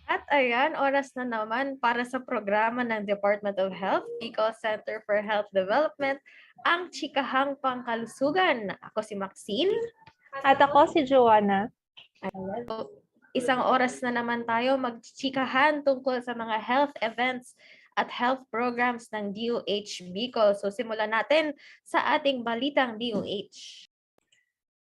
At ayan, oras na naman para sa programa ng Department of Health, Bicol Center for Health Development, ang Chikahang Pangkalusugan. Ako si Maxine. At ako si Joanna. So, isang oras na naman tayo magchikahan tungkol sa mga health events at health programs ng DOH Bicol. So simulan natin sa ating balitang DOH.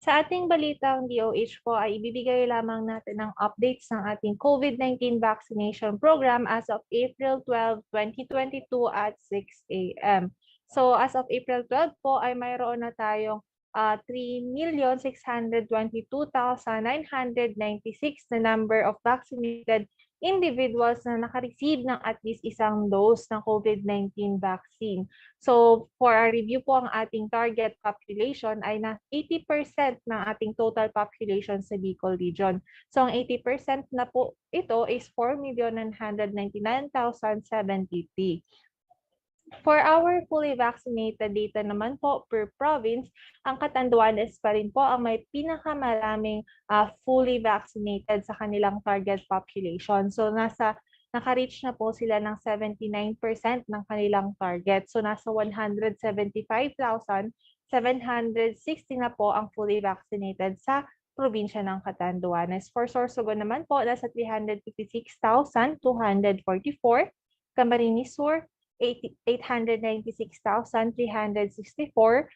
Sa ating balitang DOH po ay ibibigay lamang natin ang updates ng ating COVID-19 vaccination program as of April 12, 2022 at 6 a.m. So as of April 12 po ay mayroon na tayong 3,622,996 na number of vaccinated individuals na nakareceive ng at least isang dose ng COVID-19 vaccine. So for a review po, ang ating target population ay na 80% ng ating total population sa Bicol Region. So ang 80% na po ito is 4,199,073. For our fully vaccinated data naman po per province, ang Catanduanes pa rin po ang may pinakamaraming fully vaccinated sa kanilang target population. So naka-reach na po sila ng 79% ng kanilang target. So nasa 175,760 na po ang fully vaccinated sa probinsya ng Catanduanes. For Sorsogon naman po, nasa 356,244. Camarines Sur, 896,364,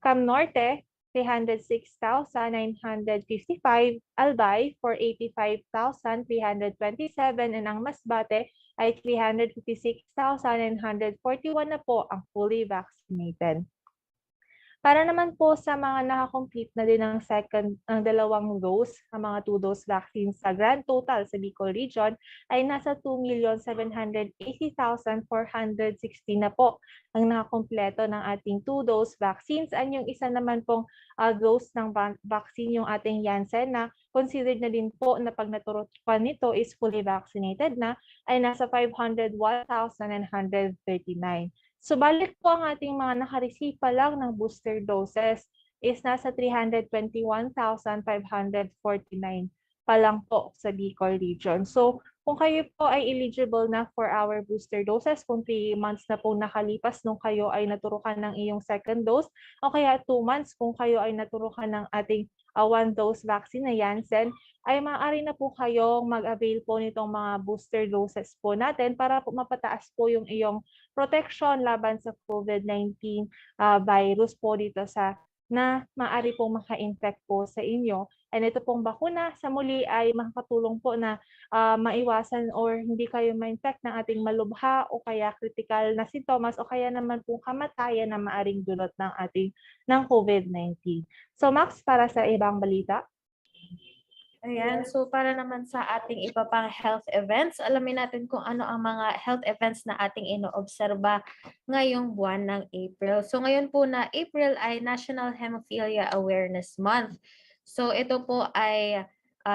Cam Norte, 306,955, Albay for 85,327, and ang Masbate ay 356,941 na po ang fully vaccinated. Para naman po sa mga nakakomplete na din ng dalawang dose, ang mga 2-dose vaccines sa grand total sa Bicol Region ay nasa 2,780,460 na po ang nakakompleto ng ating 2-dose vaccines. Ang yung isa naman pong dose ng vaccine, yung ating Janssen, na considered na din po na pag naturukan nito is fully vaccinated na, ay nasa 501,939. Subalit po ang ating mga nakareceive pa lang ng booster doses is nasa 321,549 pa lang po sa Bicol Region. So kung kayo po ay eligible na for our booster doses, kung 3 months na po nakalipas nung kayo ay naturukan ng iyong second dose, o kaya 2 months kung kayo ay naturukan ng ating 1-dose vaccine na Janssen, ay maaari na po kayong mag-avail po nitong mga booster doses po natin para po mapataas po yung iyong protection laban sa COVID-19 virus po dito sa na maaari pong maka-infect po sa inyo. And ito pong bakuna sa muli ay makakatulong po na maiwasan or hindi kayo ma-infect ng ating malubha o kaya critical na sintomas o kaya naman po kamatayan na maaring dulot ng COVID-19. So Max, para sa ibang balita. Ayan, so para naman sa ating iba pang health events, alamin natin kung ano ang mga health events na ating inoobserba ngayong buwan ng April. So ngayon po na April ay National Hemophilia Awareness Month. So ito po ay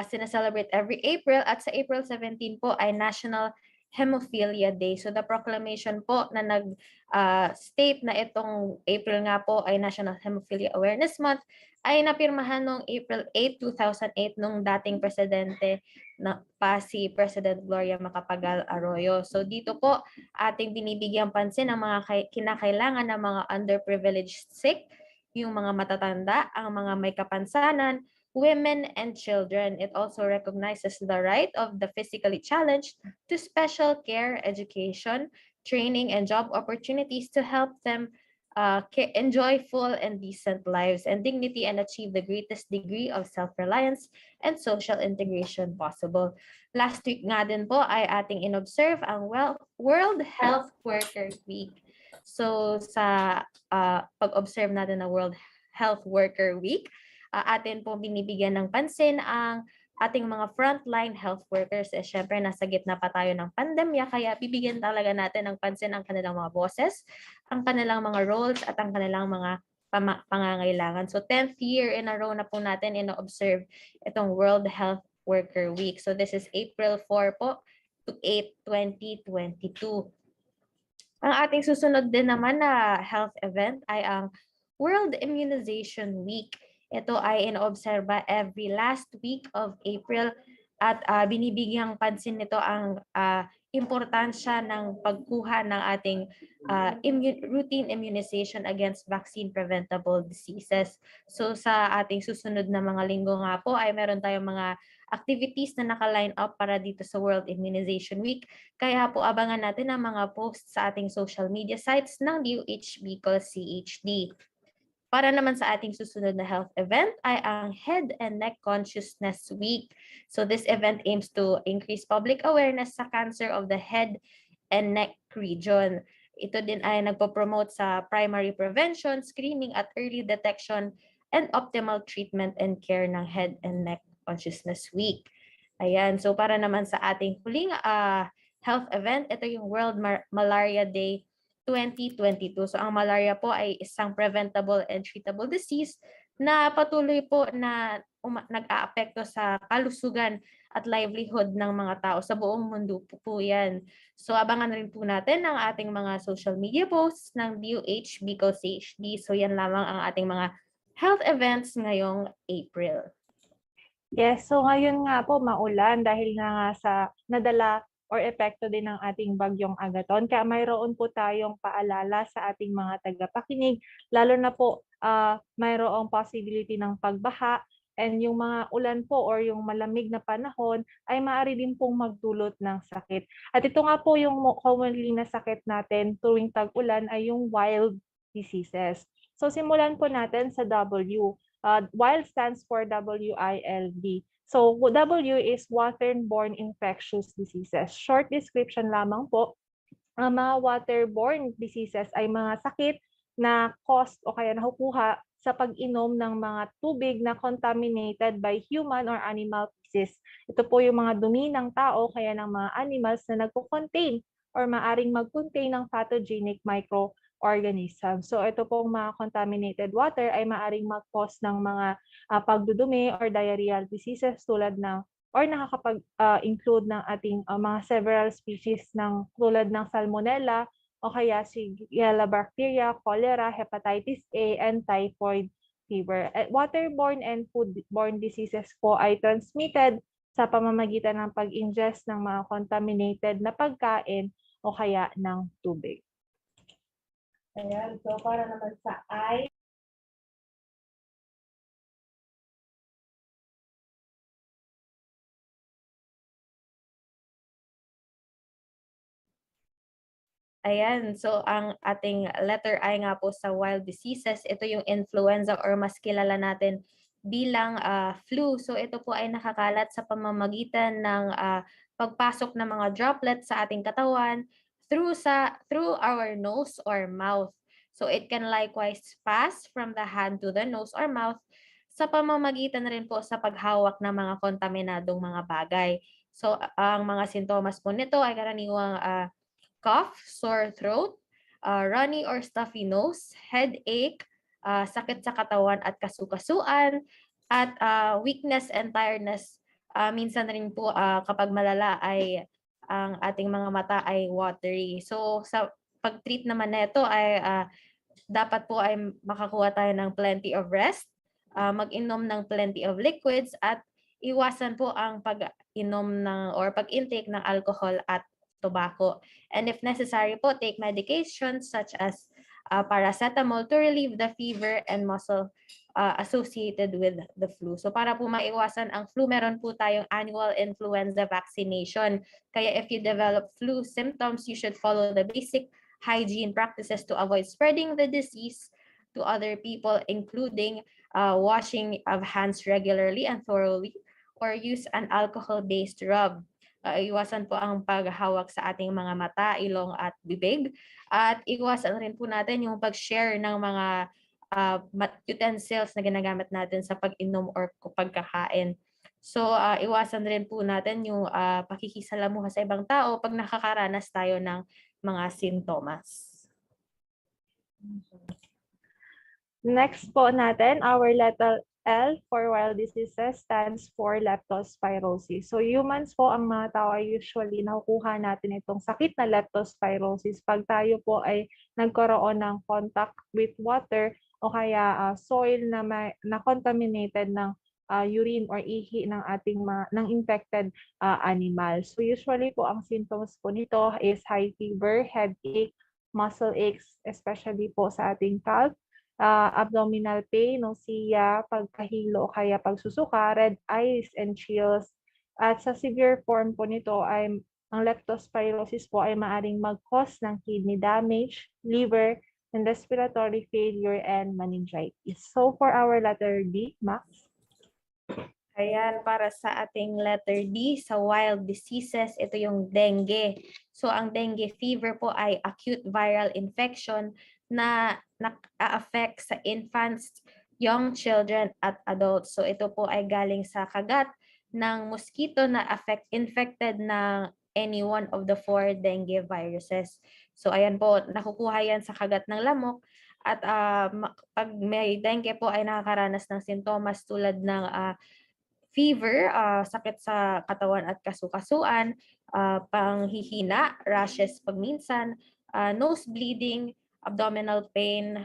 sinaselebrate every April, at sa April 17 po ay National Hemophilia Day. So the proclamation po na nag-state na itong April nga po ay National Hemophilia Awareness Month ay napirmahan noong April 8, 2008 nung dating presidente na si President Gloria Macapagal Arroyo. So dito po ating binibigyang pansin ang mga kinakailangan ng mga underprivileged sick, yung mga matatanda, ang mga may kapansanan, women and children. It also recognizes the right of the physically challenged to special care, education, training, and job opportunities to help them enjoy full and decent lives and dignity and achieve the greatest degree of self-reliance and social integration possible. Last week nga din po ay ating inobserve ang World Health Worker Week. So sa pag-observe natin ng World Health Worker Week, atin po binibigyan ng pansin ang ating mga frontline health workers. Syempre, nasa gitna pa tayo ng pandemya, kaya bibigyan talaga natin ng pansin ang kanilang mga boses, ang kanilang mga roles, at ang kanilang mga pangangailangan. So 10th year in a row na po natin ino-observe itong World Health Worker Week. So this is April 4 po to 8, 2022. Ang ating susunod din naman na health event ay ang World Immunization Week. Ito ay inoobserba every last week of April at binibigyang pansin nito ang importansya ng pagkuha ng ating routine immunization against vaccine preventable diseases. So sa ating susunod na mga linggo nga po ay meron tayong mga activities na naka-line up para dito sa World Immunization Week. Kaya po abangan natin ang mga posts sa ating social media sites ng DOH Bicol CHD. Para naman sa ating susunod na health event ay ang Head and Neck Consciousness Week. So this event aims to increase public awareness sa cancer of the head and neck region. Ito din ay nagpo-promote sa primary prevention, screening at early detection and optimal treatment and care ng Head and Neck Consciousness Week. Ayan, so para naman sa ating huling health event, ito yung World Malaria Day 2022. So ang malaria po ay isang preventable and treatable disease na patuloy po na nag-aapekto sa kalusugan at livelihood ng mga tao sa buong mundo po yan. So abangan rin po natin ang ating mga social media posts ng DOH Bicol CHD. So yan lamang ang ating mga health events ngayong April. Yes, so ngayon nga po maulan dahil nga sa nadala or epekto din ng ating bagyong Agaton. Kaya mayroon po tayong paalala sa ating mga tagapakinig, lalo na po mayroong possibility ng pagbaha, and yung mga ulan po or yung malamig na panahon ay maaari din pong magdulot ng sakit. At ito nga po yung commonly na sakit natin tuwing tag-ulan ay yung wild diseases. So simulan po natin sa W. WILD stands for WILD. So W is waterborne infectious diseases. Short description lamang po. Ang mga waterborne diseases ay mga sakit na caused o kaya nakukuha sa pag-inom ng mga tubig na contaminated by human or animal feces. Ito po yung mga dumi ng tao kaya ng mga animals na nagko-contain or maaring mag-contain ng pathogenic microorganisms. So ito pong mga contaminated water ay maaring mag-cause ng mga pagdudumi or diarrheal diseases tulad ng or nakakapag-include ng ating mga several species ng tulad ng salmonella o kaya Shigella bacteria, cholera, hepatitis A, and typhoid fever. Waterborne and foodborne diseases po ay transmitted sa pamamagitan ng pag-ingest ng mga contaminated na pagkain o kaya ng tubig. Ayan, so para naman sa I, Ayan, so ang ating letter I nga po sa wild diseases, ito yung influenza or mas kilala natin bilang flu. So ito po ay nakakalat sa pamamagitan ng pagpasok ng mga droplets sa ating katawan through our nose or mouth. So it can likewise pass from the hand to the nose or mouth sa pamamagitan rin po sa paghawak ng mga kontaminadong mga bagay. So ang mga sintomas po nito ay karaniwang cough, sore throat, runny or stuffy nose, headache, sakit sa katawan at kasukasuan, at weakness and tiredness. Minsan rin po kapag malala ay ang ating mga mata ay watery. So sa pag-treat naman nito ay dapat po ay makakuha tayo ng plenty of rest, mag-inom ng plenty of liquids, at iwasan po ang pag-inom ng or pag-intake ng alcohol at tobacco. And if necessary po, take medications such as paracetamol to relieve the fever and muscle associated with the flu. So para po maiwasan ang flu, meron po tayong annual influenza vaccination. Kaya if you develop flu symptoms, you should follow the basic hygiene practices to avoid spreading the disease to other people, including washing of hands regularly and thoroughly, or use an alcohol-based rub. Iwasan po ang paghawak sa ating mga mata, ilong at bibig. At iwasan rin po natin yung pag-share ng mga utensils na ginagamit natin sa pag-inom or pagkakain. So iwasan rin po natin yung pakikisalamuha sa ibang tao pag nakakaranas tayo ng mga sintomas. next po natin, our letter L for wild diseases stands for leptospirosis. So humans po, ang mga tao ay usually nakukuha natin itong sakit na leptospirosis pag tayo po ay nagkaroon ng contact with water o kaya soil na contaminated ng urine or ihi ng ating ng infected animal. So usually po ang symptoms po nito is high fever, headache, muscle aches, especially po sa ating calf, abdominal pain, nausea, pagkahilo o kaya pagsusuka, red eyes and chills. At sa severe form po nito ay ang leptospirosis po ay maaring mag-cause ng kidney damage, liver, and respiratory failure and meningitis. So for our letter D, Max. Ayan, para sa ating letter D, sa wild diseases, ito yung dengue. So ang dengue fever po ay acute viral infection na na-affect sa infants, young children at adults. So ito po ay galing sa kagat ng mosquito na infected ng any one of the 4 dengue viruses. So ayan po, nakukuha yan sa kagat ng lamok. At pag may dengue po ay nakakaranas ng sintomas tulad ng fever, sakit sa katawan at kasukasuan, panghihina, rashes pagminsan, nose bleeding, abdominal pain,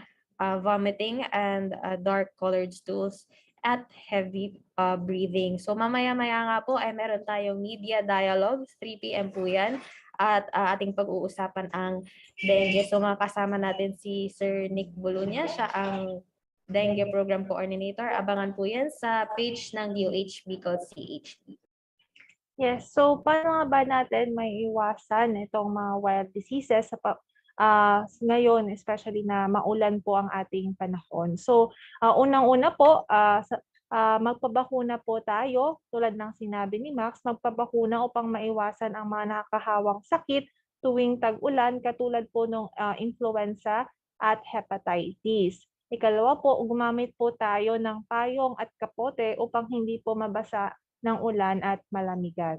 vomiting, and dark colored stools at heavy breathing. So mamaya-maya nga po ay meron tayong media dialogue, 3 p.m. po yan, at ating pag-uusapan ang dengue. So makasama natin si Sir Nick Bulunya, siya ang Dengue Program Coordinator. Abangan po yan sa page ng DOH Bicol CHD. Yes, so paano nga ba natin may iwasan itong mga wild diseases sa ngayon, especially na maulan po ang ating panahon. So unang-una po, magpabakuna po tayo, tulad ng sinabi ni Max, magpabakuna upang maiwasan ang mga nakakahawang sakit tuwing tag-ulan, katulad po ng influenza at hepatitis. Ikalawa po, gumamit po tayo ng payong at kapote upang hindi po mabasa ng ulan at malamigan.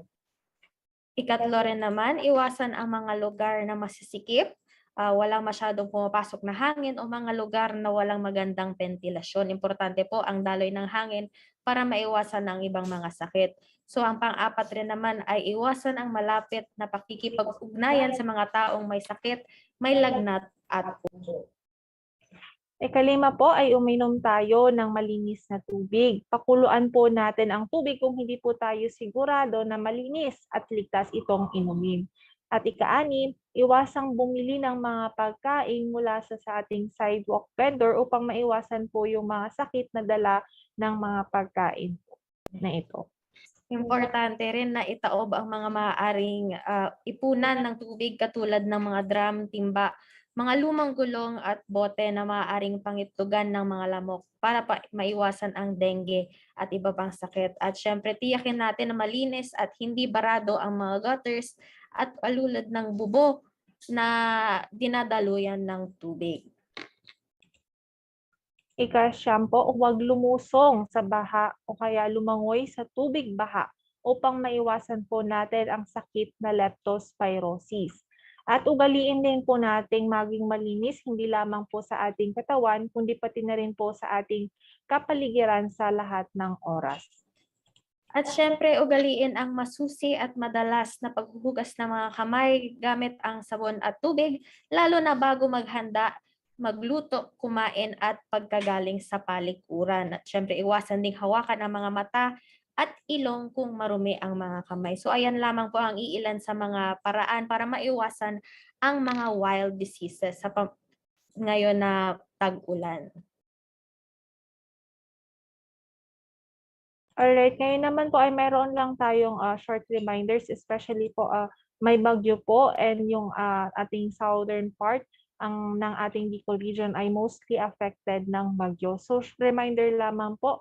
Ikatlo rin naman, iwasan ang mga lugar na masisikip, walang masyadong pumapasok na hangin o mga lugar na walang magandang ventilasyon. Importante po ang daloy ng hangin para maiwasan ang ibang mga sakit. So ang pang-apat rin naman ay iwasan ang malapit na pakikipag-ugnayan sa mga taong may sakit, may lagnat at ubo. Ikalima po ay uminom tayo ng malinis na tubig. Pakuluan po natin ang tubig kung hindi po tayo sigurado na malinis at ligtas itong inumin. At ika-anim, iwasang bumili ng mga pagkain mula sa ating sidewalk vendor upang maiwasan po yung mga sakit na dala ng mga pagkain na ito. Importante rin na itaob ang mga maaaring ipunan ng tubig katulad ng mga drum, timba, mga lumang gulong at bote na maaaring pangitlugan ng mga lamok para maiwasan ang dengue at iba pang sakit. At syempre, tiyakin natin na malinis at hindi barado ang mga gutters at alulad ng bubo na dinadaluyan ng tubig. Ika-siyam po, huwag lumusong sa baha o kaya lumangoy sa tubig baha upang maiwasan po natin ang sakit na leptospirosis. At ugaliin din po nating maging malinis hindi lamang po sa ating katawan, kundi pati na rin po sa ating kapaligiran sa lahat ng oras. At syempre, ugaliin ang masusi at madalas na paghuhugas ng mga kamay gamit ang sabon at tubig, lalo na bago maghanda, magluto, kumain at pagkagaling sa palikuran. At syempre, iwasan ding hawakan ang mga mata at ilong kung marumi ang mga kamay. So ayan lamang po ang iilan sa mga paraan para maiwasan ang mga wild diseases sa ngayon na tag-ulan. Alright, ngayon naman po ay meron lang tayong short reminders, especially po may bagyo po and yung ating southern part ng ating Bicol region ay mostly affected ng bagyo. So reminder lamang po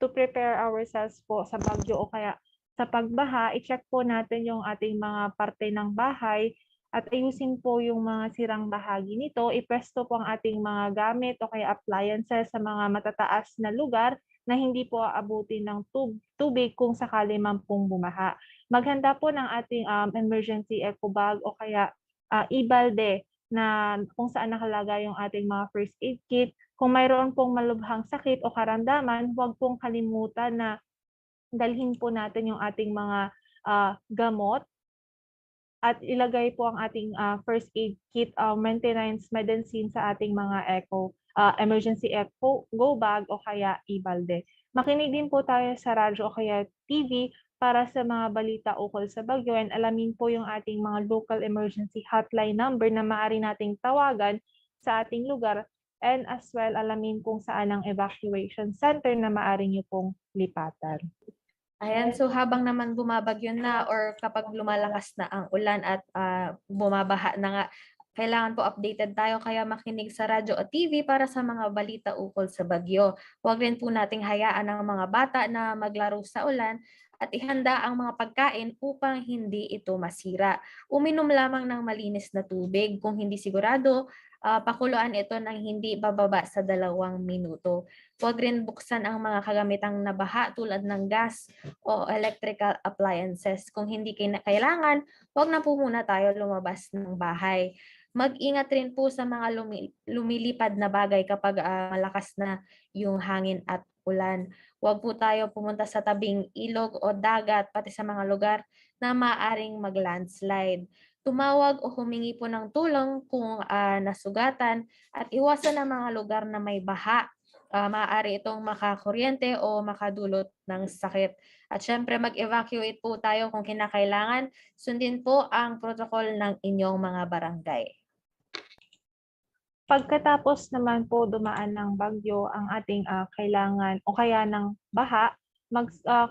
to prepare ourselves po sa bagyo o kaya sa pagbaha, i-check po natin yung ating mga parte ng bahay at ayusin po yung mga sirang bahagi nito. Ipwesto po ang ating mga gamit o kaya appliances sa mga matataas na lugar na hindi po aabutin ng tubig kung sakali man pong bumaha. Maghanda po ng ating emergency eco bag o kaya ibalde na kung saan nakalagay yung ating mga first aid kit. Kung mayroon pong malubhang sakit o karamdaman, huwag pong kalimutan na dalhin po natin yung ating mga gamot at ilagay po ang ating first aid kit, maintenance medicine sa ating mga emergency eco go bag o kaya ibalde. Makinig din po tayo sa radyo o kaya TV para sa mga balita ukol sa bagyo and alamin po yung ating mga local emergency hotline number na maaari nating tawagan sa ating lugar, and as well alamin kung saan ang evacuation center na maaari niyo pong lipatan. Ayan, so habang naman bumabagyo na or kapag lumalakas na ang ulan at bumabaha na nga, kailangan po updated tayo kaya makinig sa radyo o TV para sa mga balita ukol sa bagyo. Huwag rin po nating hayaan ang mga bata na maglaro sa ulan at ihanda ang mga pagkain upang hindi ito masira. Uminom lamang ng malinis na tubig. Kung hindi sigurado, pakuluan ito ng hindi bababa sa 2 minuto. Huwag rin buksan ang mga kagamitang nabaha tulad ng gas o electrical appliances. Kung hindi kailangan, huwag na po muna tayo lumabas ng bahay. Mag-ingat rin po sa mga lumilipad na bagay kapag malakas na yung hangin at ulan. Huwag po tayo pumunta sa tabing ilog o dagat, pati sa mga lugar na maaring mag-landslide. Tumawag o humingi po ng tulong kung nasugatan at iwasan ang mga lugar na may baha. Maaari itong makakuryente o makadulot ng sakit. At syempre mag-evacuate po tayo kung kinakailangan. Sundin po ang protocol ng inyong mga barangay. Pagkatapos naman po dumaan ng bagyo ang ating kailangan o kaya ng baha,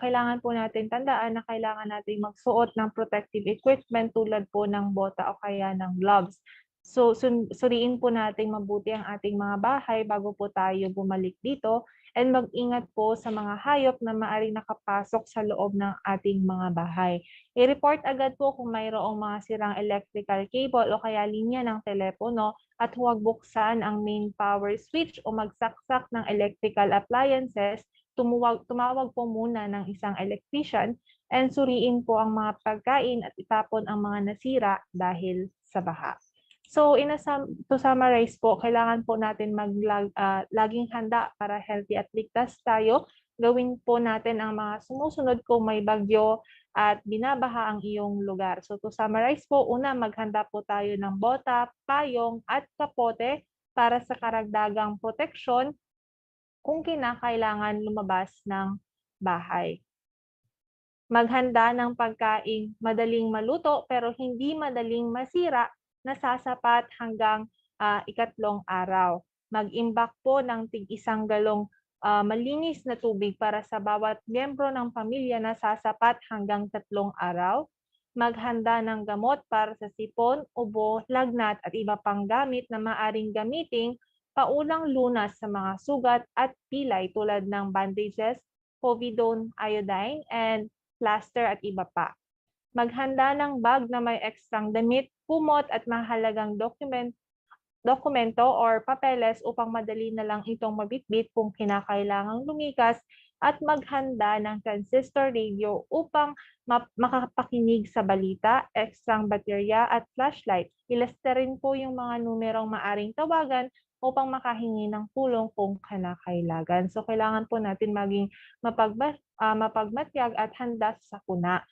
kailangan po natin tandaan na kailangan natin magsuot ng protective equipment tulad po ng bota o kaya ng gloves. So, suriin po natin mabuti ang ating mga bahay bago po tayo bumalik dito, and mag-ingat po sa mga hayop na maaaring nakapasok sa loob ng ating mga bahay. I-report agad po kung mayroong mga sirang electrical cable o kaya linya ng telepono, at huwag buksan ang main power switch o magsaksak ng electrical appliances. Tumawag po muna ng isang electrician, and suriin po ang mga pagkain at itapon ang mga nasira dahil sa baha. So, to summarize po, kailangan po natin laging handa para healthy at ligtas tayo. Gawin po natin ang mga sumusunod kung may bagyo at binabaha ang iyong lugar. So to summarize po, una, maghanda po tayo ng bota, payong at kapote para sa karagdagang proteksyon kung kinakailangan lumabas ng bahay. Maghanda ng pagkaing madaling maluto pero hindi madaling masira na sasapat hanggang ikatlong araw. Mag-imbak po ng tig-1 galong malinis na tubig para sa bawat miyembro ng pamilya na sasapat hanggang 3 araw. Maghanda ng gamot para sa sipon, ubo, lagnat at iba pang gamit na maaring gamiting paulang lunas sa mga sugat at pilay tulad ng bandages, povidone, iodine, and plaster at iba pa. Maghanda ng bag na may ekstrang damit, kumot at mahalagang dokumento or papeles upang madali na lang itong mabitbit kung kinakailangang lumikas, at maghanda ng transistor radio upang makapakinig sa balita, ekstrang baterya at flashlight. Ilista rin po yung mga numerong maaring tawagan upang makahingi ng tulong kung kinakailangan. So kailangan po natin maging mapagmatyag at handa sa sakuna.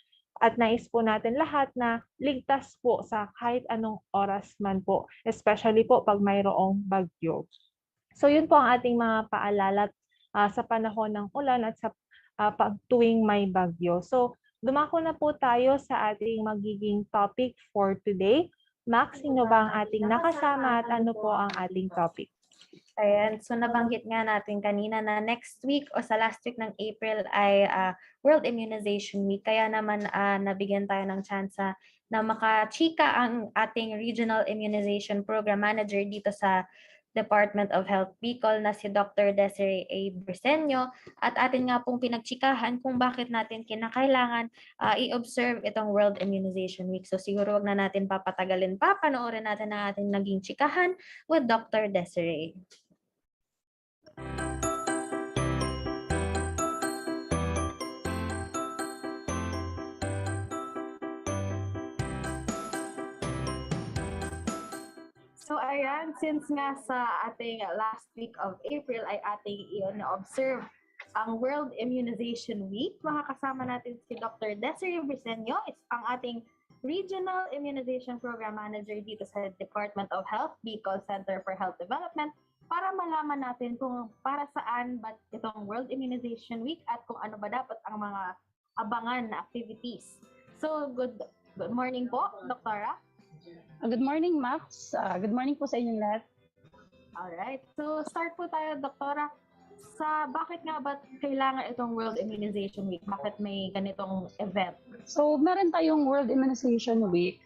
At nais po natin lahat na ligtas po sa kahit anong oras man po, especially po pag mayroong bagyo. So yun po ang ating mga paalala sa panahon ng ulan at sa tuwing may bagyo. So dumako na po tayo sa ating magiging topic for today. Max, sino ba ang ating nakasama at ano po ang ating topic? Ayan, so nabanggit nga natin kanina na next week o sa last week ng April ay World Immunization Week. Kaya naman nabigyan tayo ng chance na makachika ang ating Regional Immunization Program Manager dito sa Department of Health Bicol na si Dr. Desiree A. Briseño, at atin nga pong pinagchikahan kung bakit natin kinakailangan i-observe itong World Immunization Week. So siguro wag na natin papatagalin pa, panoorin natin ang ating naging chikahan with Dr. Desiree. So ayan, since nga sa ating last week of April ay ating i-observe ang World Immunization Week, makakasama natin si Dr. Desiree Briseño, ang ating Regional Immunization Program Manager dito sa Department of Health, Bicol Center for Health Development, para malaman natin kung para saan ba itong World Immunization Week at kung ano ba dapat ang mga abangan na activities. So, good morning po, Doktora. Good morning, Max. Good morning po sa inyong lahat. Alright. So, start po tayo, Doktora. Sa bakit nga ba kailangan itong World Immunization Week? Bakit may ganitong event? So, meron tayong World Immunization Week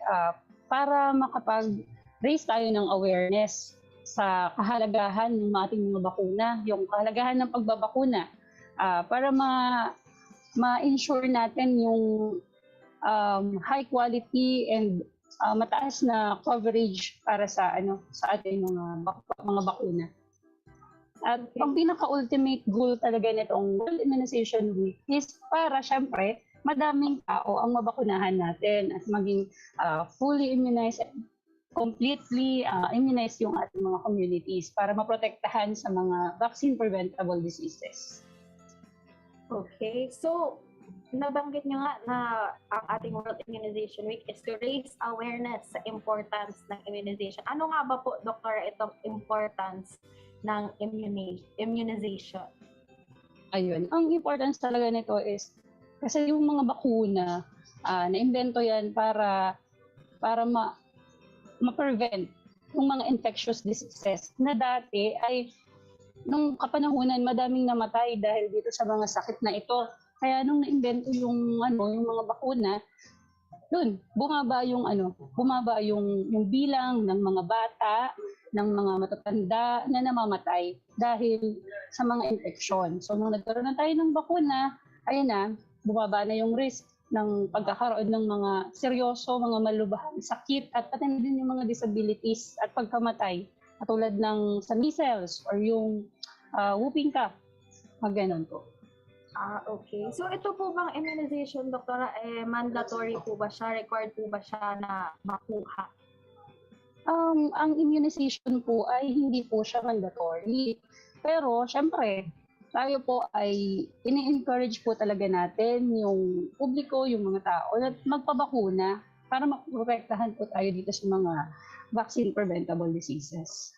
para makapag-raise tayo ng awareness sa kahalagahan ng ating mga bakuna, yung kahalagahan ng pagbabakuna para ma-ensure natin yung high quality and mataas na coverage para sa ating mga bakuna. At ang pinaka-ultimate goal talaga nitong World Immunization Week is para syempre madaming tao ang mabakunahan natin at maging fully immunized, completely immunized yung ating mga communities para maprotektahan sa mga vaccine-preventable diseases. Okay, so nabanggit nyo nga na ang ating World Immunization Week is to raise awareness sa importance ng immunization. Ano nga ba po, Doktora, itong importance ng immunization? Ayun, ang importance talaga nito is kasi yung mga bakuna, na-invento yan para ma-prevent yung mga infectious diseases na dati ay nung kapanahunan madaming namatay dahil dito sa mga sakit na ito. Kaya nung na-invento yung mga bakuna, doon bumaba yung bilang ng mga bata, ng mga matatanda na namamatay dahil sa mga infeksyon. So nung nagkaroon na tayo ng bakuna, ayun na, bumaba na yung risk ng pagkakaroon ng mga seryoso, mga malubhang sakit at pati na din yung mga disabilities at pagkamatay katulad ng sa measles or yung whooping cough. Ganun po. Okay. So ito po bang immunization, Doktora, mandatory po ba siya? Required po ba siya na makuha? Ang immunization po ay hindi po siya mandatory. Pero syempre, tayo po ay ini-encourage po talaga natin yung publiko, yung mga tao na magpabakuna para maprotektahan po tayo dito sa mga vaccine-preventable diseases.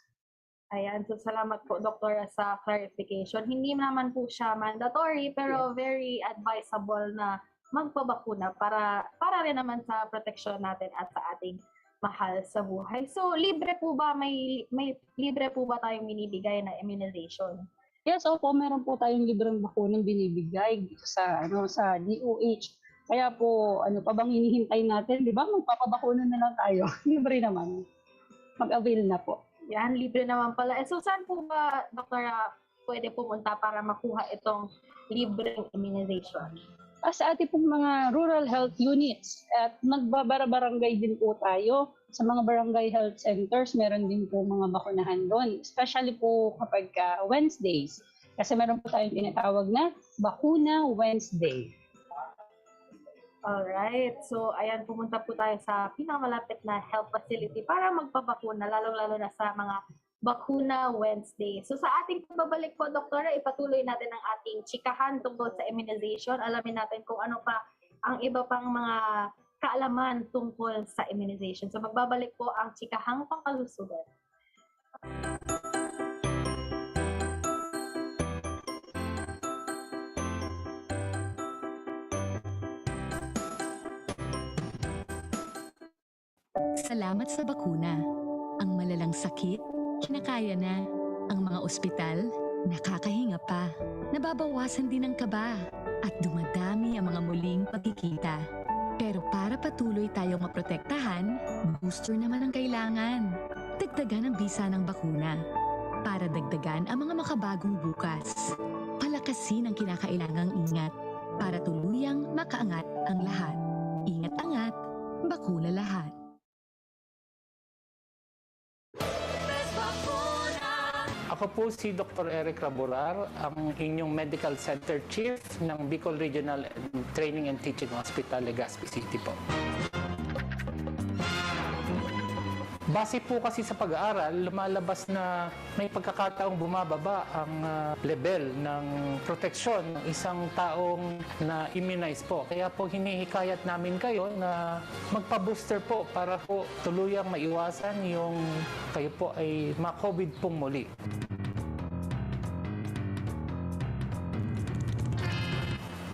Ayan, so salamat po, Doktora, sa clarification. Hindi naman po siya mandatory, pero very advisable na magpabakuna para rin naman sa proteksyon natin at sa ating mahal sa buhay. So, libre po ba, may libre po ba tayong binibigay na immunization? Yes, opo, meron po tayong libreng bakunang binibigay sa DOH. Kaya po, ano pa bang hinihintay natin? Di ba? Magpapabakuna na lang tayo. Libre naman. Mag-avail na po. Yan, libre naman pala. So, saan po ba, Doktora, pwede pumunta para makuha itong libreng immunization? Sa ating pong mga rural health units at magbabarangay din po tayo sa mga barangay health centers. Meron din po mga bakunahan doon, especially po kapag Wednesdays. Kasi meron po tayong tinatawag na Bakuna Wednesday. Alright. So, ayan, pumunta po tayo sa pinakamalapit na health facility para magpabakuna, lalong-lalo na sa mga Bakuna Wednesday. So, sa ating pagbabalik po, Doktora, ipatuloy natin ang ating chikahan tungkol sa immunization. Alamin natin kung ano pa ang iba pang mga kaalaman tungkol sa immunization. So, magbabalik po ang chikahang pangkalusugan. Salamat sa bakuna. Ang malalang sakit, kinakaya na. Ang mga ospital, nakakahinga pa. Nababawasan din ang kaba at dumadami ang mga muling pagkikita. Pero para patuloy tayong maprotektahan, booster naman ang kailangan. Dagdagan ang bisa ng bakuna para dagdagan ang mga makabagong bukas. Palakasin ang kinakailangang ingat para tuluyang makaangat ang lahat. Ingat-angat, bakuna lahat. Ako po si Dr. Eric Raburar, ang inyong Medical Center Chief ng Bicol Regional Training and Teaching Hospital, Legazpi City po. Base po kasi sa pag-aaral, lumalabas na may pagkakataong bumababa ang level ng proteksyon ng isang taong na immunize po. Kaya po hinihikayat namin kayo na magpa-booster po para po tuluyang maiwasan yung kayo po ay ma-COVID pong muli.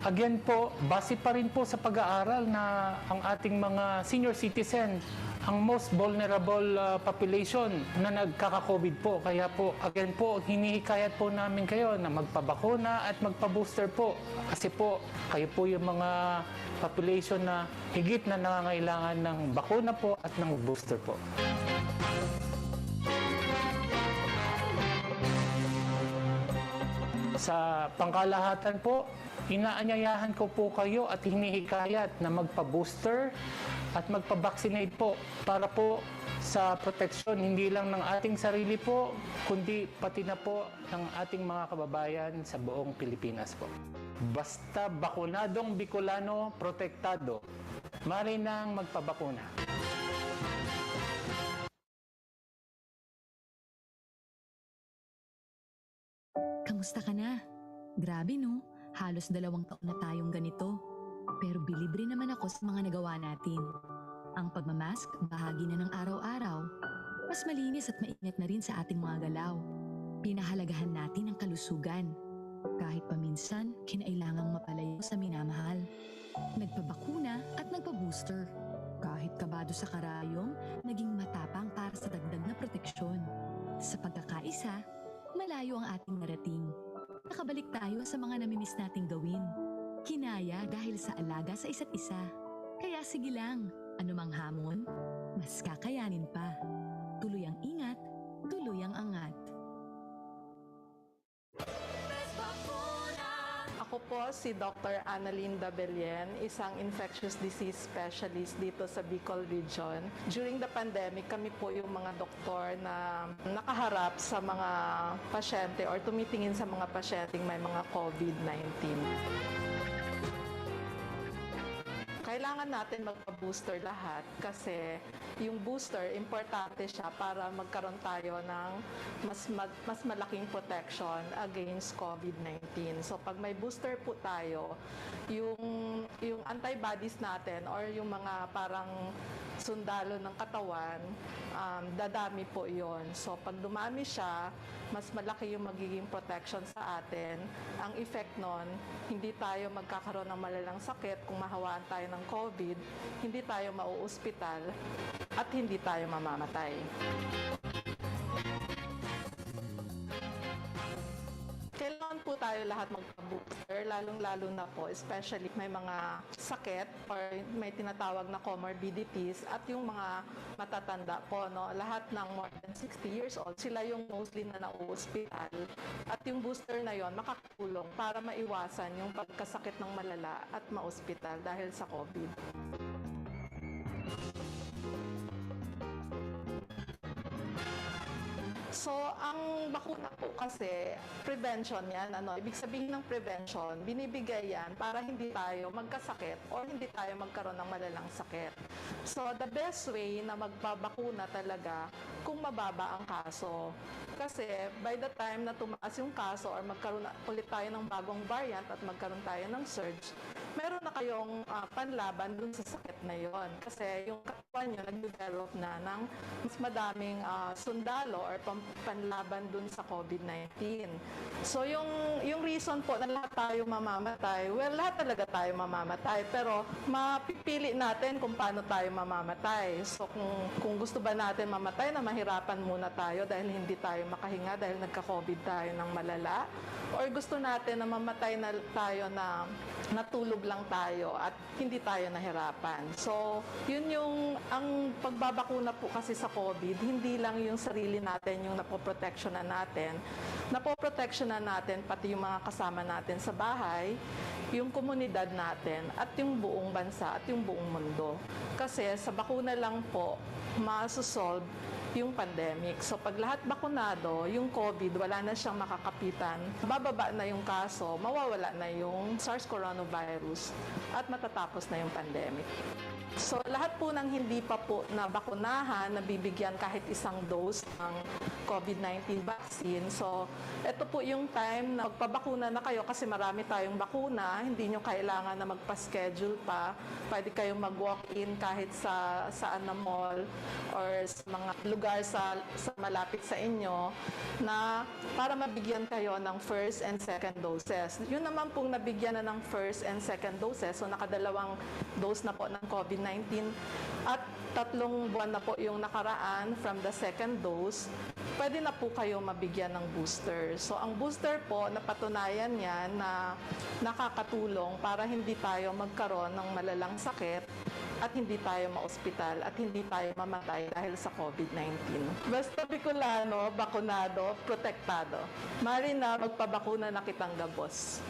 Again po, base pa rin po sa pag-aaral na ang ating mga senior citizen ang most vulnerable population na nagkaka-COVID po. Kaya po, again po, hinihikayat po namin kayo na magpabakuna at magpa-booster po. Kasi po, kayo po yung mga population na higit na nangangailangan ng bakuna po at ng booster po. Sa pangkalahatan po, inaanyayahan ko po kayo at hinihikayat na magpa-booster at magpa-vaccinate po para po sa proteksyon hindi lang ng ating sarili po, kundi pati na po ng ating mga kababayan sa buong Pilipinas po. Basta bakunadong Bicolano, protektado. Marinang magpabakuna. Kamusta ka na? Grabe no, halos 2 taon na tayong ganito. Pero bilib rin naman ako sa mga nagawa natin. Ang pagmamask, bahagi na ng araw-araw. Mas malinis at maingat na rin sa ating mga galaw. Pinahalagahan natin ang kalusugan. Kahit paminsan, kinailangang mapalayo sa minamahal. Nagpabakuna at nagpa-booster. Kahit kabado sa karayom, naging matapang para sa dagdag na proteksyon. Sa pagkakaisa, malayo ang ating narating. Nakabalik tayo sa mga namimiss nating gawin. Kinaya dahil sa alaga sa isa't isa. Kaya sige lang, anumang hamon, mas kakayanin pa. Tuloy ang ingat, tuloy ang angat. Ako po si Dr. Annalyn Dabelien, isang infectious disease specialist dito sa Bicol Region. During the pandemic, kami po yung mga doktor na nakaharap sa mga pasyente or tumitingin sa mga pasyenteng may mga COVID-19. Kailangan natin magpa-booster lahat kasi yung booster, importante siya para magkaroon tayo ng mas malaking protection against COVID-19. So pag may booster po tayo, yung antibodies natin or yung mga parang sundalo ng katawan, dadami po yon. So pag dumami siya, mas malaki yung magiging protection sa atin. Ang effect nun, hindi tayo magkakaroon ng malalang sakit kung mahawaan tayo ng COVID, hindi tayo mauospital, at hindi tayo mamamatay. Kailangan po tayo lahat magpa-booster, lalong-lalo na po, especially may mga sakit or may tinatawag na comorbidities at yung mga matatanda po, no? Lahat ng more than 60 years old, sila yung mostly na nauospital. At yung booster na yon makakatulong para maiwasan yung pagkasakit ng malala at maospital dahil sa COVID. So, ang bakuna po kasi, prevention yan. Ibig sabihin ng prevention, binibigay yan para hindi tayo magkasakit or hindi tayo magkaroon ng malalang sakit. So, the best way na magpabakuna talaga kung mababa ang kaso. Kasi, by the time na tumaas yung kaso or magkaroon ulit tayo ng bagong variant at magkaroon tayo ng surge, meron na kayong panlaban dun sa sakit na yon. Kasi yung katawan nyo nag-develop na ng mas madaming sundalo or panlaban dun sa COVID-19. So yung reason po na lahat tayo mamamatay, well, lahat talaga tayo mamamatay, pero mapipili natin kung paano tayo mamamatay. So kung gusto ba natin mamatay na mahirapan muna tayo dahil hindi tayo makahinga dahil nagka-COVID tayo ng malala, or gusto natin na mamatay na tayo na natulog lang tayo at hindi tayo nahirapan. So, yun yung, ang pagbabakuna po kasi sa COVID, hindi lang yung sarili natin yung napoproteksyonan natin. Napoproteksyonan natin pati yung mga kasama natin sa bahay, yung komunidad natin, at yung buong bansa at yung buong mundo. Kasi sa bakuna lang po, masosolve yung pandemic. So pag lahat bakunado, yung COVID, wala na siyang makakapitan, bababa na yung kaso, mawawala na yung SARS coronavirus at matatapos na yung pandemic. So lahat po ng hindi pa po na bakunahan, nabibigyan kahit isang dose ng COVID-19 vaccine. So ito po yung time na magpabakuna na kayo kasi marami tayong bakuna, hindi nyo kailangan na magpa-schedule pa. Pwede kayong mag-walk-in kahit sa saan na mall or sa mga lugar lugar sa malapit sa inyo na para mabigyan kayo ng first and second doses. Yun naman pong nabigyan na ng first and second doses, so nakadalawang dose na po ng COVID-19 at 3 buwan na po yung nakaraan from the second dose, pwede na po kayo mabigyan ng booster. So ang booster po, napatunayan niya na nakakatulong para hindi tayo magkaroon ng malalang sakit at hindi tayo ma-ospital at hindi tayo mamatay dahil sa COVID-19. Basta Bicolano, bakunado, protektado. Mari na magpabakuna na kitang gabos.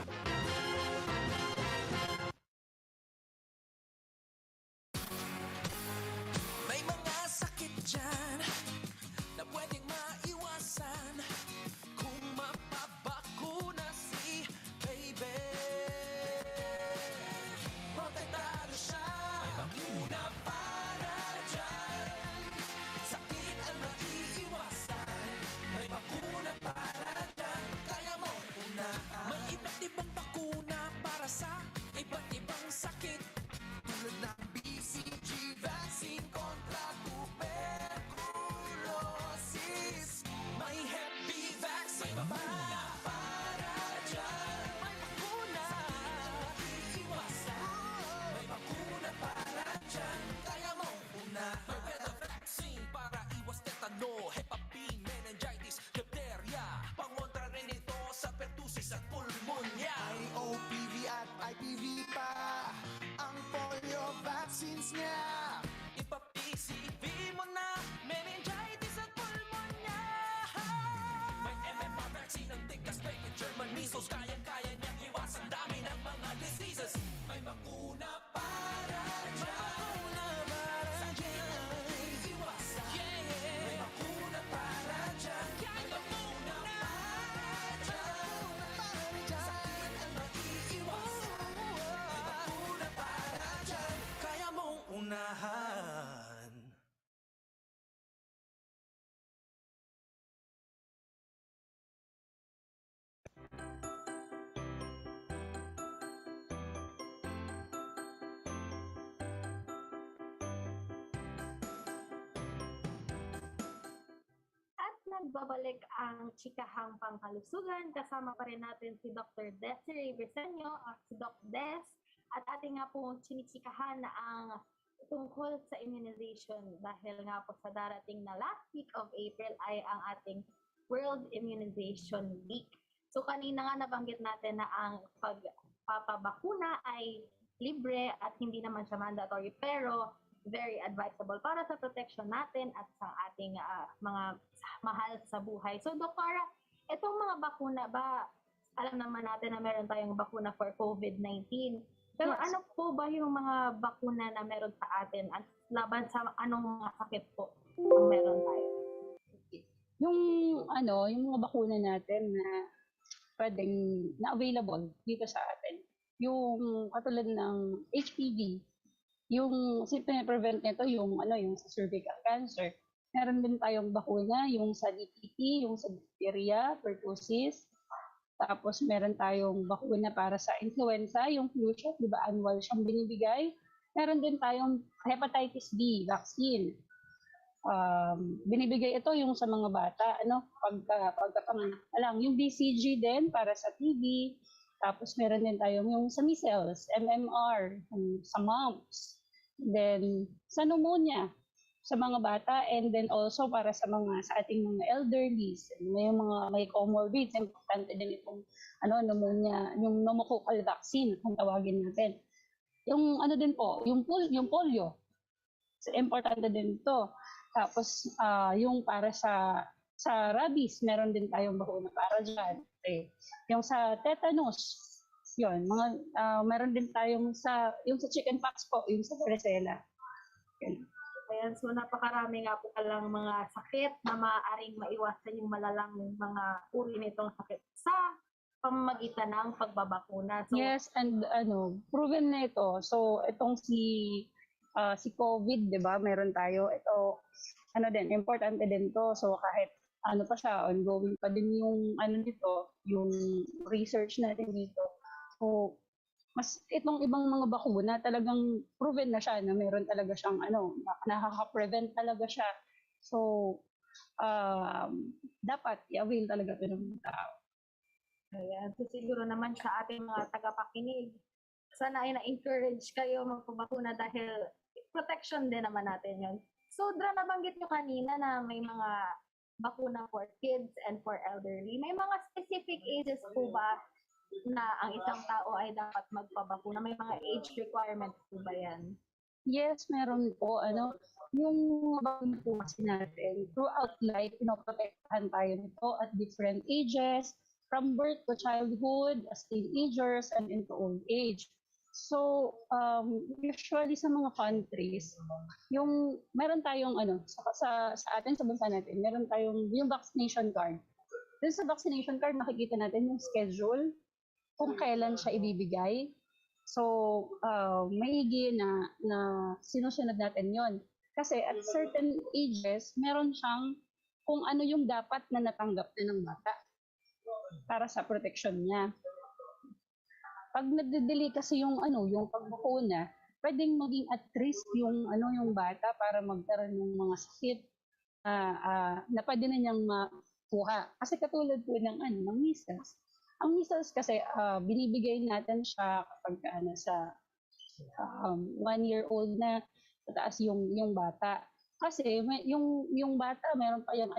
May mga sakit dyan na pwedeng maiwasan kung mapabakuna si baby. Protektado siya, may bakuna para dyan. Sakit ang maiiwasan, may bakuna para dyan. Kaya mo unahan. May iba't ibang bakuna para sa iba't ibang sakit. Tulad ng BCG vaccine kontra tuberculosis. May Hep B vaccine bakuna para dyan. May bakuna iiwasan. May bakuna para dyan. Kaya mo unahan. May weather vaccine para iwas tetano, Hep B, meningitis, diphtheria. Pangontra rin ito sa pertussis at pulmonya. OPV at IPV pa ang polio vaccines niya. Ipa-PCV mo na, meningitis at pulmonya. May MMR vaccine ng tigas, may German measles. Kayang-kaya niyang iwasan dami ng mga diseases. May bakuna para dyan. Sakit ang maiiwasan. May bakuna para dyan. May bakuna para dyan. Sakit ang maiiwasan. May bakuna para dyan. Kaya mong unahan. At nagbabalik ang chikahang pangkalusugan. Kasama pa rin natin si Dr. Desiree Briseño at si Doc Des. At ating nga po chinichikahan na ang tungkol sa immunization dahil nga po sa darating na last week of April ay ang ating World Immunization Week. So kanina nga nabanggit natin na ang pagpapabakuna ay libre at hindi naman siya mandatory pero very advisable para sa protection natin at sa ating mga mahal sa buhay. So Doktora, itong mga bakuna ba, alam naman natin na meron tayong bakuna for COVID-19. Pero Yes. ano po ba yung mga bakuna na meron sa atin at laban sa anong mga sakit po ang meron tayo? Yung mga bakuna natin na pwedeng na available dito sa atin. Yung katulad ng HPV, yung prevent nito yung sa cervical cancer. Meron din tayong bakuna yung sa DPT, yung sa diphtheria, pertussis. Tapos meron tayong bakuna para sa influenza, yung flu shot, di ba annual siyang binibigay. Meron din tayong hepatitis B vaccine. Binibigay ito yung sa mga bata, pagkapanganak pa lang. Yung BCG din para sa TB. Tapos meron din tayong yung sa measles, MMR, sa mumps. Then sa pneumonia sa mga bata, and then also para sa ating mga elderlies, may comorbids, importante din itong pneumonia, yung pneumococcal vaccine kung tawagin natin. Yung din po, yung polio. So, importante din ito. Tapos yung para sa rabies, meron din tayong bakuna para dyan. Okay. Yung sa tetanus, yun, meron din tayong yung sa chickenpox po, yung sa varicella. Yun. Ayan, so napakarami nga po palang mga sakit na maaaring maiwasan yung malalang mga uri nitong sakit sa pamamagitan ng pagbabakuna. So, Yes, and proven na ito. So itong si COVID, 'di ba? Meron tayo ito importante din to. So kahit pa siya, ongoing pa din yung nito, yung research natin dito. So mas itong ibang mga bakuna talagang proven na siya na meron talaga siyang nakaka-prevent talaga siya So, dapat i-avail talaga ito ng mga tao. Ayan. So siguro naman sa ating mga tagapakinig, sana ay na-encourage kayo magpabakuna dahil protection din naman natin yun. So, Dra, nabanggit nyo kanina na may mga bakuna for kids and for elderly. May mga specific ages po ba na ang isang tao ay dapat magpabakuna? May mga age requirements po ba yan? Yes, meron po. Yung mga bakuna po kasi natin, throughout life, pinoprotektahan tayo nito at different ages, from birth to childhood, as teenagers, and into old age. So, usually sa mga countries, yung meron tayong sa atin sa bansa natin, meron tayong yung vaccination card. Dun sa vaccination card, makikita natin yung schedule kung kailan siya ibibigay. So, maigi na sinusunod natin yon. Kasi at certain ages, meron siyang kung ano yung dapat na natanggap na ng bata para sa protection niya. Pag nagde-delay kasi yung pagbakuna, pwedeng maging at risk yung bata para magkaroon ng mga sakit na pwede na niyang makuha. Kasi katulad po ng measles. Ang measles kasi binibigay natin siya kapag sa 1-year-old na pataas yung bata. Kasi yung bata meron pa yung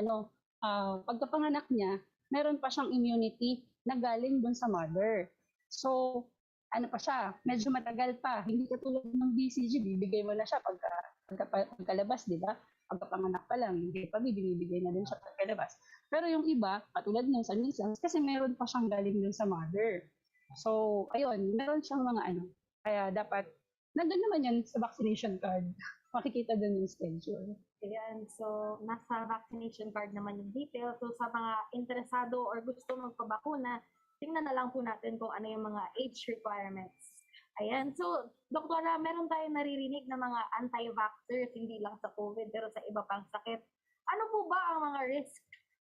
pagkapanganak niya, meron pa siyang immunity na galing dun sa mother. So, pa siya, medyo matagal pa. Hindi katulad ng BCG, bibigay mo na siya pagkalabas, di ba? Pagkapanganak pa lang, hindi pa binibigay na din siya pagkalabas. Pero yung iba, katulad ng sa measles, kasi meron pa siyang galing dun sa mother. So, ayun, meron siyang mga kaya dapat, nandun naman yan sa vaccination card. Makikita dun yung schedule. Ayan, so nasa vaccination card naman yung details. So sa mga interesado or gusto magpabakuna, tingnan na lang po natin kung ano yung mga age requirements. Ayan, so Doktora, meron tayong naririnig na mga anti-vaxxers, hindi lang sa COVID, pero sa iba pang sakit. Ano po ba ang mga risk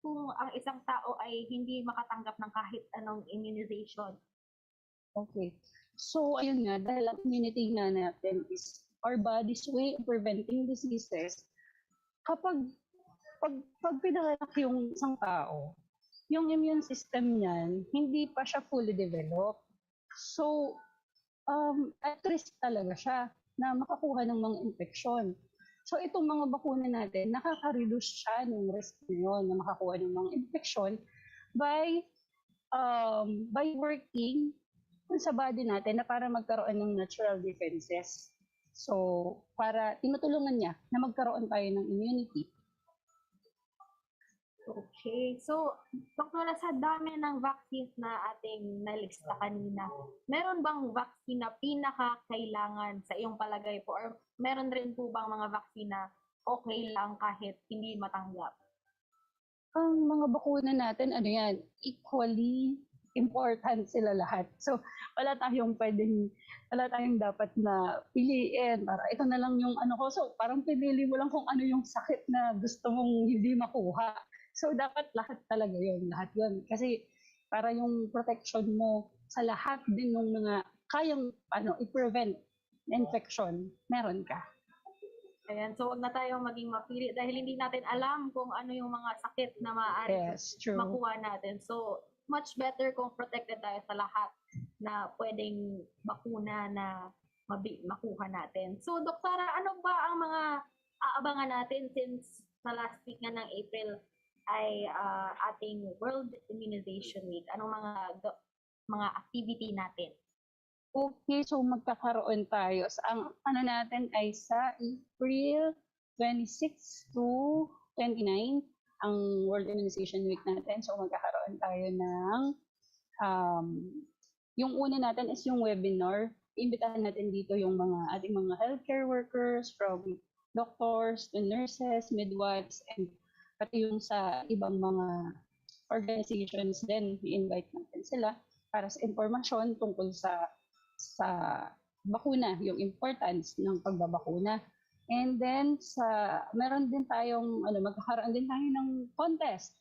kung ang isang tao ay hindi makatanggap ng kahit anong immunization? Okay. So, ayun nga, dahil ang immunity na natin is our body's way of preventing diseases, kapag pinanganak yung isang tao, yung immune system niyan, hindi pa siya fully developed. So, at risk talaga siya na makakuha ng mga infeksyon. So, itong mga bakuna natin, nakaka-reduce siya ng risk na yun na makakuha ng mga infeksyon by working sa body natin na para magkaroon ng natural defenses. So, para tinutulungan niya na magkaroon tayo ng immunity. Okay. So, Doktora, sa dami ng vaccines na ating nalista kanina, meron bang vaccine na pinaka-kailangan sa iyong palagay po? Or meron rin po bang mga vaccine na okay lang kahit hindi matanggap? Ang mga bakuna natin, equally important sila lahat. So, wala tayong dapat na piliin para ito na lang yung ko. So, parang pinili mo lang kung ano yung sakit na gusto mong hindi makuha. So, dapat lahat talaga yun. Lahat yun. Kasi para yung protection mo sa lahat din ng mga kayang i-prevent infection, meron ka. Ayan, so wag na tayong maging mapili dahil hindi natin alam kung ano yung mga sakit na maaari makuha natin. So, much better kung protected tayo sa lahat na pwedeng bakuna na makuha natin. So, Doktora, ano ba ang mga aabangan natin since sa last week nga ng April ay ating World Immunization Week? Anong mga activity natin? Okay, so magkakaroon tayo. Ang natin ay sa April 26 to 29 ang World Immunization Week natin. So magkakaroon tayo ng yung una natin is yung webinar. Imbitahan natin dito yung ating mga healthcare workers, from doctors to nurses, midwives, and pati yung sa ibang mga organizations din. I-invite natin sila para sa informasyon tungkol sa bakuna, yung importance ng pagbabakuna. And then meron din tayong magkakaroon din tayo ng contest.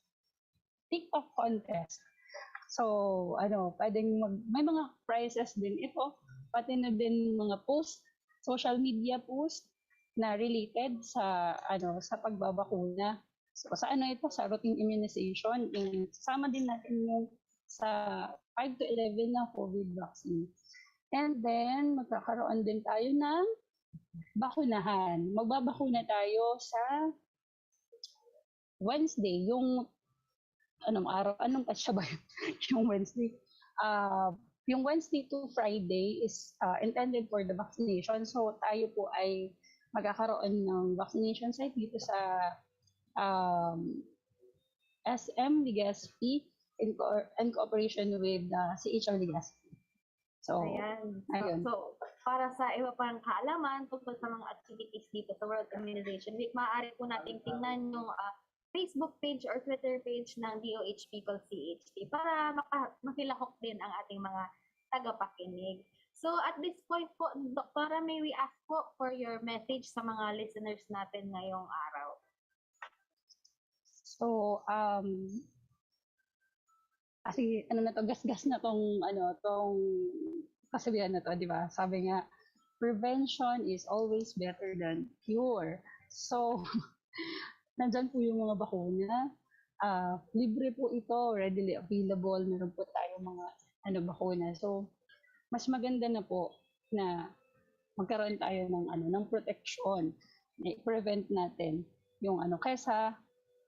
TikTok contest. So, pwedeng may mga prizes din ito, pati na din mga post, social media post na related sa sa pagbabakuna. So, sa ito sa routine immunization, sama din natin yung sa 5 to 11 na COVID vaccine. And then magkakaroon din tayo ng bakunahan. Magbabakuna tayo sa Wednesday, yung anong patsa ba yun? Yung Wednesday. Yung Wednesday to Friday is intended for the vaccination. So tayo po ay magkakaroon ng vaccination site dito sa SM Legazpi in cooperation with CHR Legazpi. So, Ayan. ayun. So, para sa iba pang kaalaman tungkol sa mga activities dito sa World Immunization Week, maaari po nating tingnan yung Facebook page or Twitter page ng DOH People CHP para makilahok din ang ating mga tagapakinig. So at this point po, Doktora, may we ask po for your message sa mga listeners natin ngayong araw. So, kasi gasgas na tong kasabihan na to, di ba? Sabi nga, prevention is always better than cure. So, nandyan po yung mga bakuna. Libre po ito, readily available. Meron po tayong mga bakuna. So, mas maganda na po na magkaroon tayo ng protection. I-prevent natin yung kaysa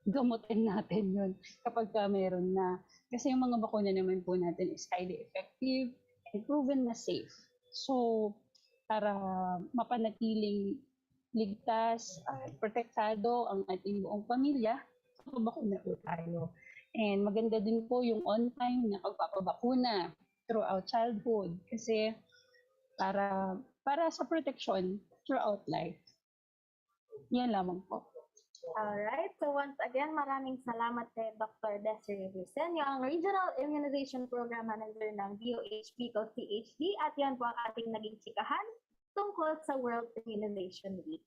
gamutin natin yun kapag meron na. Kasi yung mga bakuna naman po natin is highly effective and proven na safe. So, para mapanatiling ligtas, protektado ang ating buong pamilya, magpapabakuna po tayo. And maganda din po yung on-time na pagpapabakuna throughout childhood kasi para sa protection throughout life. Yan lamang po. Alright, so once again, maraming salamat kay Dr. Desiree Brusenyo, ang Regional Immunization Program Manager ng DOH People CHD, at yan po ang ating naging chikahan tungkol sa World Immunization Week.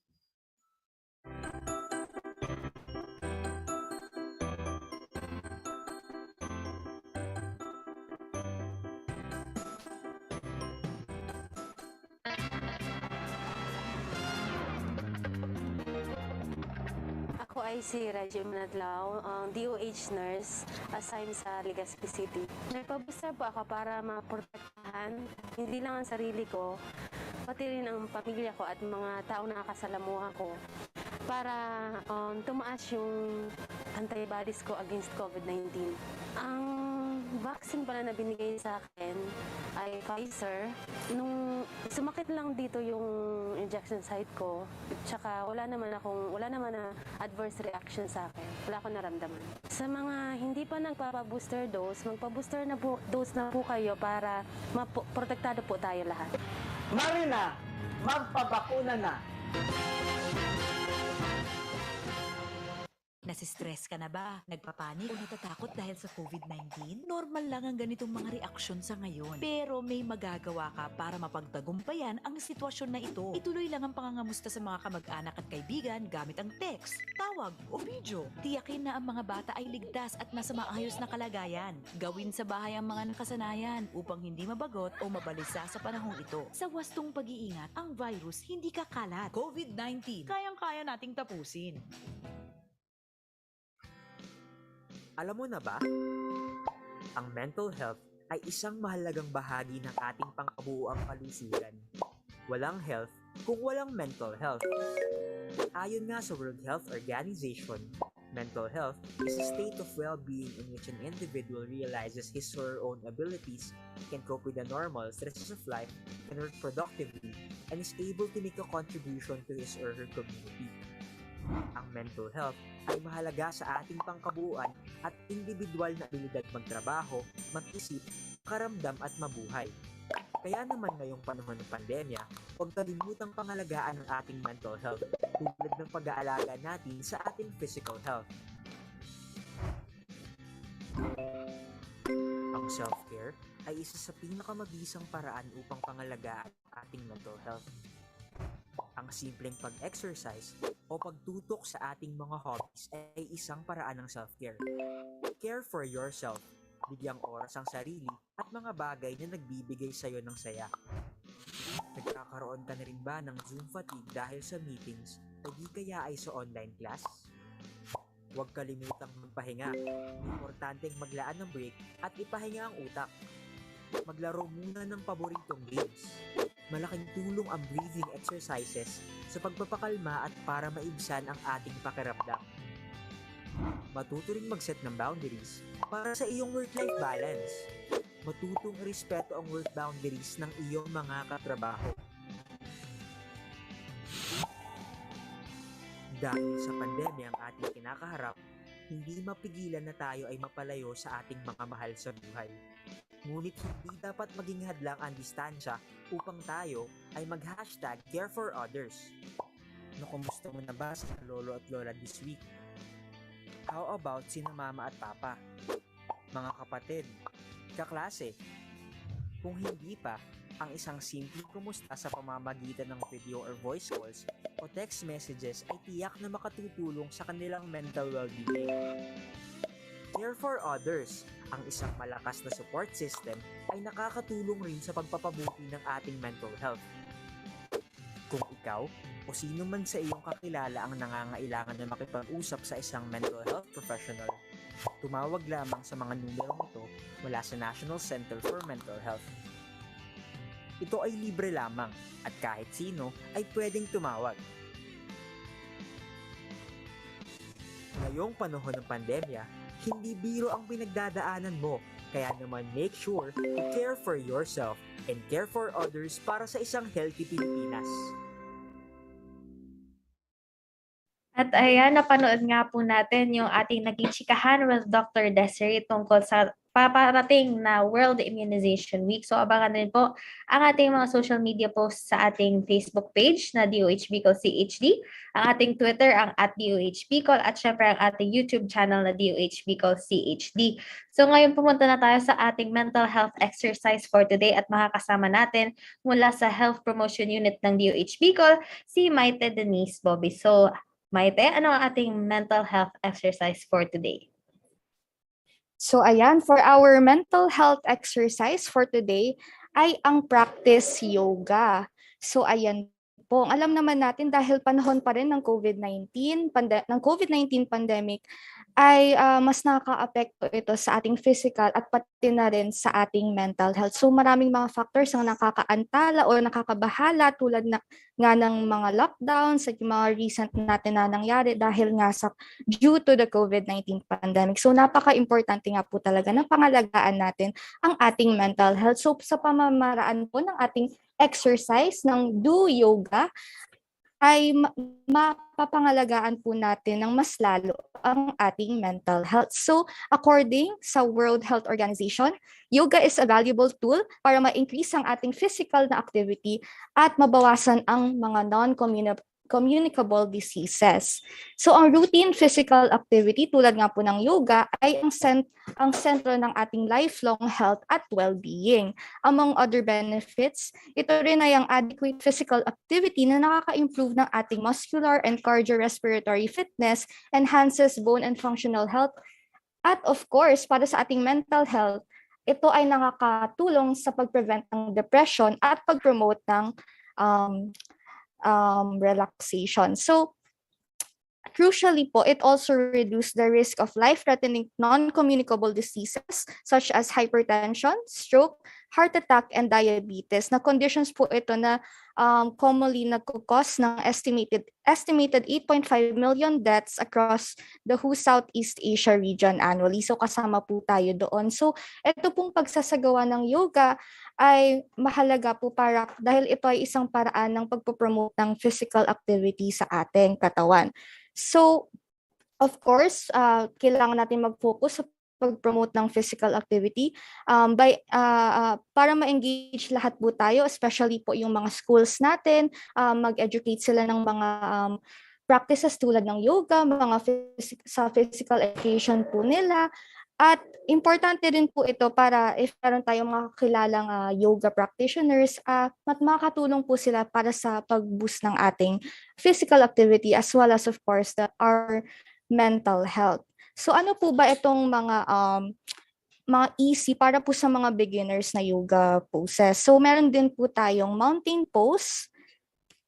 Ako ay si Reggie Manadlao, DOH nurse assigned sa Legazpi City. Nagpabooster po ako para maprotektahan hindi lang ang sarili ko, pati rin ang pamilya ko at mga taong nakakasalamuha ko para tumaas yung antibodies ko against COVID-19. Ang vaccine pala na binigay sa akin ay Pfizer. Nung sumakit lang dito yung injection site ko, tsaka wala naman na adverse reaction sa akin. Wala akong naramdaman. Sa mga hindi pa nagpapa-booster dose, magpa-booster na po, dose na po kayo para protektado po tayo lahat. Marina, magpabakuna na! Nasistress ka na ba? Nagpapanik o natatakot dahil sa COVID-19? Normal lang ang ganitong mga reaksyon sa ngayon. Pero may magagawa ka para mapagtagumpayan ang sitwasyon na ito. Ituloy lang ang pangangamusta sa mga kamag-anak at kaibigan gamit ang text, tawag o video. Tiyakin na ang mga bata ay ligtas at nasa maayos na kalagayan. Gawin sa bahay ang mga nakasanayan upang hindi mabagot o mabalisa sa panahong ito. Sa wastong pag-iingat, ang virus hindi kakalat. COVID-19, kayang-kaya nating tapusin. Alam mo na ba? Ang mental health ay isang mahalagang bahagi ng ating pangkabuuang kalusugan. Walang health kung walang mental health. Ayon nga sa World Health Organization, mental health is a state of well-being in which an individual realizes his or her own abilities, can cope with the normal stresses of life, can work productively, and is able to make a contribution to his or her community. Ang mental health ay mahalaga sa ating pangkabuuan at individual na abilidad magtrabaho, mag-isip, karamdam at mabuhay. Kaya naman ngayong panahon ng pandemya, huwag kalimutang pangalagaan ang ating mental health tulad ng pag-aalaga natin sa ating physical health. Ang self-care ay isa sa pinakamabisang paraan upang pangalagaan ang ating mental health. Ang simpleng pag-exercise o pagtutok sa ating mga hobbies ay isang paraan ng self-care. Care for yourself. Bigyang oras ang sarili at mga bagay na nagbibigay sa iyo ng saya. Nagkakaroon ka na rin ba ng Zoom fatigue dahil sa meetings o di kaya ay sa online class? Huwag kalimutang magpahinga. Importanteng maglaan ng break at ipahinga ang utak. Maglaro muna ng paboritong games. Malaking tulong ang breathing exercises sa pagpapakalma at para maibsan ang ating pakiramdam. Matuto ring mag-set ng boundaries para sa iyong work-life balance. Matutong irespeto ang work boundaries ng iyong mga katrabaho. Dahil sa pandemya ang ating kinakaharap, hindi mapigilan na tayo ay mapalayo sa ating mga mahal sa buhay. Ngunit hindi dapat maging hadlang ang distansya upang tayo ay mag-hashtag care for others. Kumusta mo na ba sa lolo at lola this week? How about sina mama at papa? Mga kapatid, kaklase? Kung hindi pa, ang isang simpleng kumusta sa pamamagitan ng video or voice calls o text messages ay tiyak na makatutulong sa kanilang mental well-being. Care for others, ang isang malakas na support system ay nakakatulong rin sa pagpapabuti ng ating mental health. Kung ikaw o sino man sa iyong kakilala ang nangangailangan na makipag-usap sa isang mental health professional, tumawag lamang sa mga numerong ito mula sa National Center for Mental Health. Ito ay libre lamang at kahit sino ay pwedeng tumawag. Ngayong panahon ng pandemya, hindi biro ang pinagdadaanan mo, kaya naman make sure to care for yourself and care for others para sa isang healthy Pilipinas. At ayan, napanood nga po natin yung ating naging chikahan with Dr. Desiree tungkol sa paparating na World Immunization Week. So abangan din po ang ating mga social media posts sa ating Facebook page na DOH Bicol CHD, ang ating Twitter ang @DOH Bicol at syempre ang ating YouTube channel na DOH Bicol CHD. So ngayon pumunta na tayo sa ating mental health exercise for today at makakasama natin mula sa Health Promotion Unit ng DOH Bicol si Maite Denise Bobby. So Maite, ano ang ating mental health exercise for today? So ayan, for our mental health exercise for today ay ang practice yoga. So ayan po, alam naman natin dahil panahon pa rin ng COVID-19 pandemic ay mas nakaka-apekto ito sa ating physical at pati na rin sa ating mental health. So maraming mga factors ang nakakaantala o nakakabahala tulad nga ng mga lockdowns at yung mga recent natin na nangyari dahil nga due to the COVID-19 pandemic. So napaka-importante nga po talaga na pangalagaan natin ang ating mental health. So sa pamamaraan po ng ating exercise ng Do Yoga ay mapapangalagaan po natin ng mas lalo ang ating mental health. So, according sa World Health Organization, yoga is a valuable tool para ma-increase ang ating physical na activity at mabawasan ang mga non-communicable diseases. So, ang routine physical activity tulad nga po ng yoga ay ang sentro ng ating lifelong health at well-being. Among other benefits, ito rin ay ang adequate physical activity na nakaka-improve ng ating muscular and cardiorespiratory fitness, enhances bone and functional health, at of course, para sa ating mental health, ito ay nakakatulong sa pag-prevent ng depression at pag-promote ng relaxation. So, crucially po, it also reduces the risk of life-threatening non-communicable diseases such as hypertension, stroke, heart attack, and diabetes. Na conditions po ito na commonly nagkukos ng estimated 8.5 million deaths across the WHO Southeast Asia region annually. So kasama po tayo doon. So ito pong pagsasagawa ng yoga ay mahalaga po dahil ito ay isang paraan ng pagpopromote ng physical activity sa ating katawan. So, of course, kailangan natin mag-focus sa pag-promote ng physical activity para ma-engage lahat po tayo, especially po yung mga schools natin, mag-educate sila ng mga practices tulad ng yoga, sa physical education po nila. At importante din po ito para if meron tayong mga kilalang yoga practitioners, makakatulong po sila para sa pag-boost ng ating physical activity as well as of course our mental health. So ano po ba itong mga mga easy para po sa mga beginners na yoga poses. So meron din po tayong mountain pose.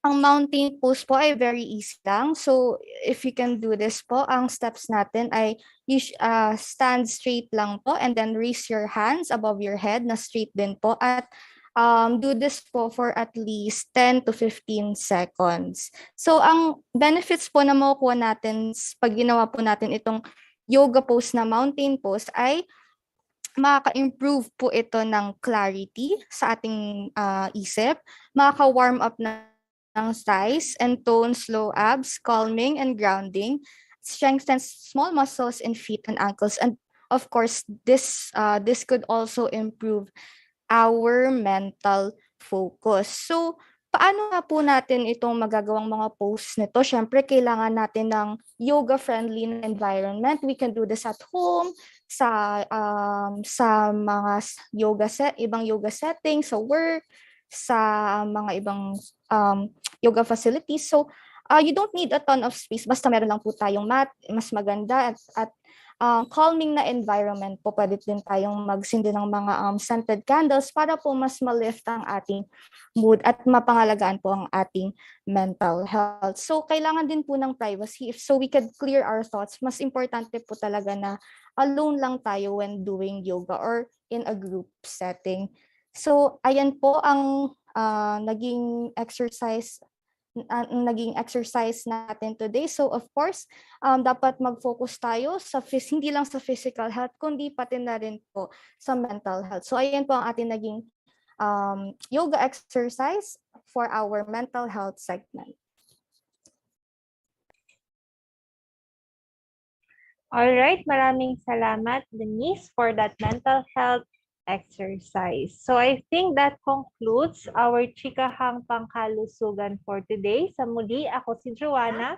Ang mountain pose po ay very easy lang. So if you can do this po, ang steps natin ay stand straight lang po and then raise your hands above your head na straight din po at do this po for at least 10 to 15 seconds. So ang benefits po na makukuha natin pag ginawa po natin itong yoga pose na mountain pose ay makaka-improve po ito ng clarity sa ating isip, makaka-warm up ng thighs and tones, low abs, calming and grounding, strengthens small muscles in feet and ankles, and of course, this could also improve our mental focus. So, paano nga po natin itong magagawang mga pose nito? Siyempre, kailangan natin ng yoga-friendly environment. We can do this at home, sa mga ibang yoga settings, sa work, sa mga ibang yoga facilities. So, you don't need a ton of space. Basta meron lang po tayong mat, mas maganda at calming na environment po. Pwede din tayong magsindi ng mga scented candles para po mas ma-lift ang ating mood at mapangalagaan po ang ating mental health. So, kailangan din po ng privacy. So we can clear our thoughts. Mas importante po talaga na alone lang tayo when doing yoga or in a group setting. So, ayan po ang naging exercise natin today. So of course, dapat mag-focus tayo sa hindi lang sa physical health, kundi pati na rin po sa mental health. So ayan po ang ating naging yoga exercise for our mental health segment. All right, maraming salamat, Denise, for that mental health exercise. So I think that concludes our Chikahang Pangkalusugan for today. Sa muli, ako si Joanna.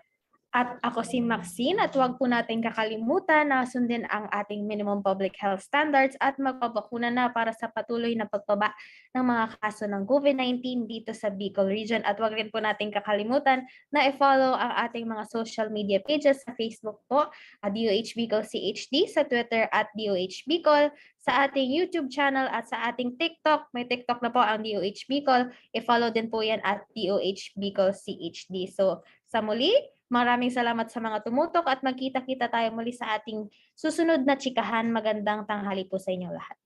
At ako si Maxine at huwag po natin kakalimutan na sundin ang ating minimum public health standards at magpabakuna na para sa patuloy na pagbaba ng mga kaso ng COVID-19 dito sa Bicol Region. At huwag rin po natin kakalimutan na i-follow ang ating mga social media pages sa Facebook po, DOH Bicol CHD, sa Twitter at DOH Bicol, sa ating YouTube channel at sa ating TikTok. May TikTok na po ang DOH Bicol. I-follow din po yan at DOH Bicol CHD. So sa muli, maraming salamat sa mga tumutok at magkita-kita tayo muli sa ating susunod na chikahan. Magandang tanghali po sa inyong lahat.